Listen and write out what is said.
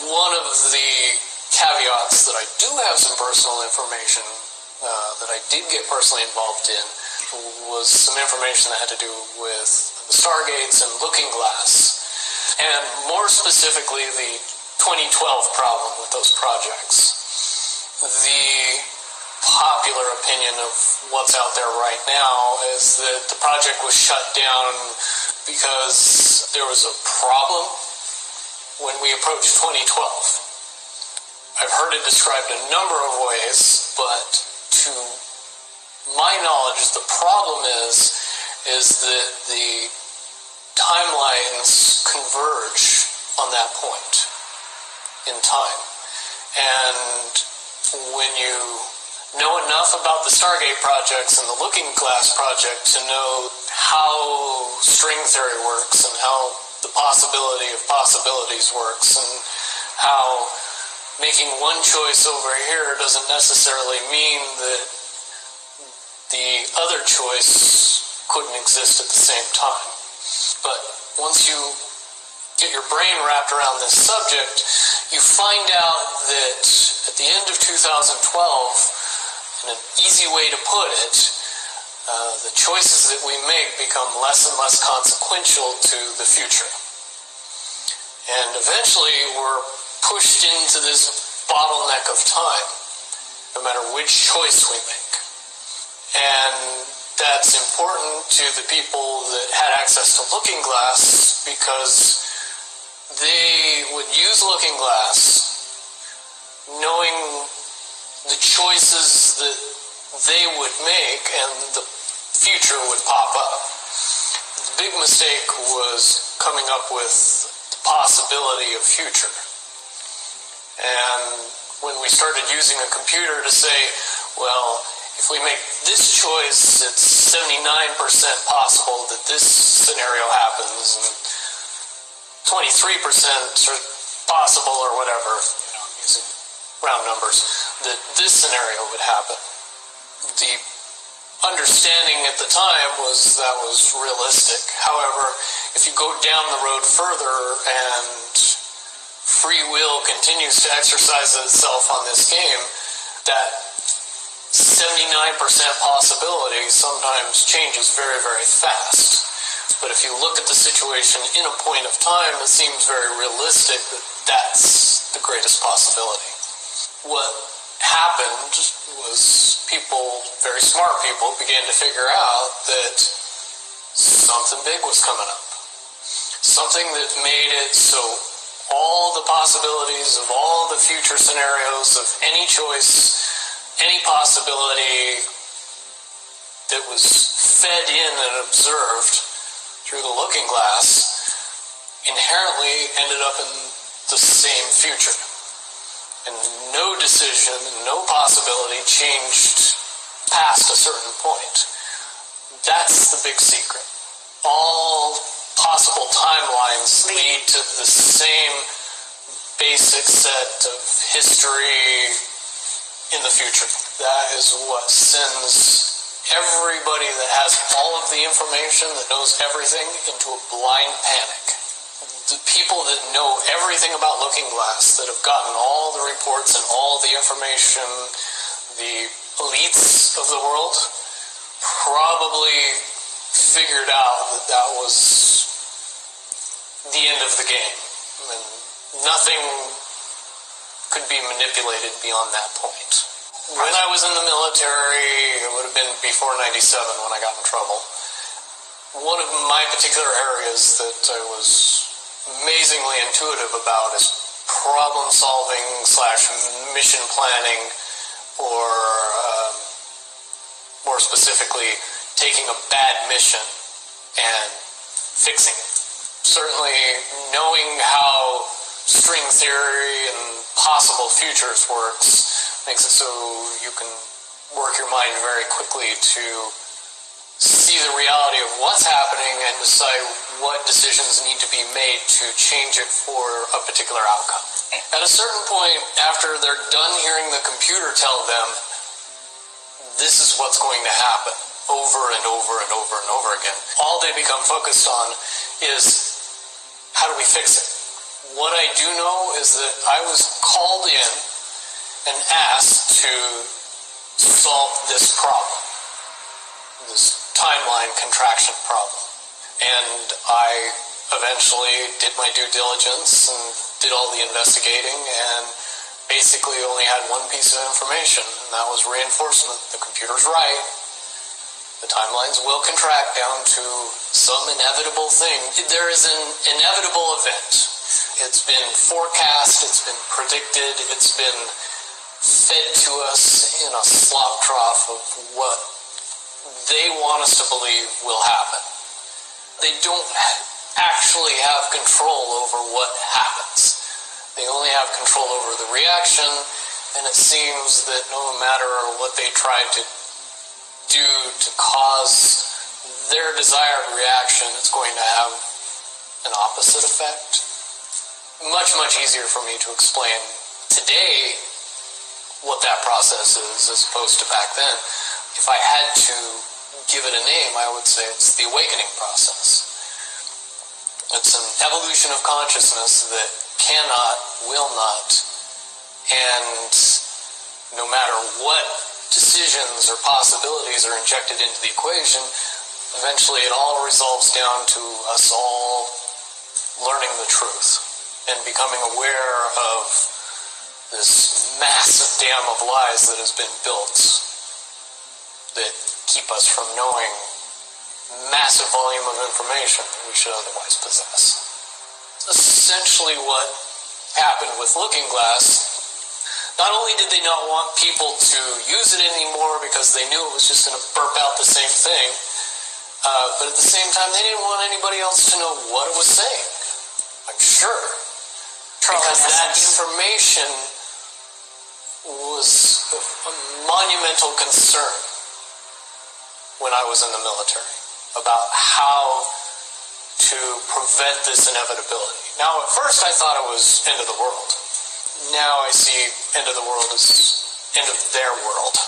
one of the caveats that I do have some personal information that I did get personally involved in was some information that had to do with the Stargates and Looking Glass, and more specifically the 2012 problem with those projects. The popular opinion of what's out there right now is that the project was shut down because there was a problem when we approached 2012. I've heard it described a number of ways, but to my knowledge, the problem is that the timelines converge on that point in time. And when you know enough about the Stargate projects and the Looking Glass project to know how string theory works and how the possibility of possibilities works and how making one choice over here doesn't necessarily mean that the other choice couldn't exist at the same time. But once you get your brain wrapped around this subject, you find out that at the end of 2012, in an easy way to put it, the choices that we make become less and less consequential to the future. And eventually we're pushed into this bottleneck of time, no matter which choice we make. And that's important to the people that had access to Looking Glass because they would use Looking Glass knowing the choices that they would make and the future would pop up. The big mistake was coming up with the possibility of future. And when we started using a computer to say, well, if we make this choice, it's 79% possible that this scenario happens, and 23% possible or whatever, using round numbers, that this scenario would happen. The understanding at the time was that was realistic. However, if you go down the road further and free will continues to exercise itself on this game, that 79% possibility sometimes changes very, very fast. But if you look at the situation in a point of time, it seems very realistic that that's the greatest possibility. What happened was people, very smart people, began to figure out that something big was coming up. Something that made it so all the possibilities of all the future scenarios of any choice, any possibility that was fed in and observed through the Looking Glass inherently ended up in the same future. And no decision, no possibility changed past a certain point. That's the big secret. All possible timelines lead to the same basic set of history in the future. That is what sends everybody that has all of the information, that knows everything, into a blind panic. The people that know everything about Looking Glass, that have gotten all the reports and all the information, the elites of the world, probably figured out that that was the end of the game. And nothing could be manipulated beyond that point. When I was in the military, it would have been before 97 when I got in trouble. One of my particular areas that I was amazingly intuitive about is problem solving / mission planning, or more specifically, taking a bad mission and fixing it. Certainly knowing how string theory and possible futures works makes it so you can work your mind very quickly to see the reality of what's happening and decide what decisions need to be made to change it for a particular outcome. At a certain point, after they're done hearing the computer tell them this is what's going to happen over and over and over and over again, all they become focused on is how do we fix it? What I do know is that I was called in and asked to solve this problem, this timeline contraction problem. And I eventually did my due diligence and did all the investigating and basically only had one piece of information, and that was reinforcement. The computer's right. The timelines will contract down to some inevitable thing. There is an inevitable event. It's been forecast, it's been predicted, it's been fed to us in a slop trough of what they want us to believe will happen. They don't actually have control over what happens. They only have control over the reaction, and it seems that no matter what they try to do to cause their desired reaction, it's going to have an opposite effect. Much, much easier for me to explain today what that process is as opposed to back then. If I had to give it a name, I would say it's the awakening process. It's an evolution of consciousness that cannot, will not, and no matter what decisions or possibilities are injected into the equation, eventually it all resolves down to us all learning the truth and becoming aware of this massive dam of lies that has been built that keep us from knowing massive volume of information that we should otherwise possess. Essentially what happened with Looking Glass, not only did they not want people to use it anymore because they knew it was just going to burp out the same thing, but at the same time they didn't want anybody else to know what it was saying. I'm sure. Because that information was a monumental concern when I was in the military about how to prevent this inevitability. Now, at first I thought it was end of the world. Now I see end of the world as end of their world.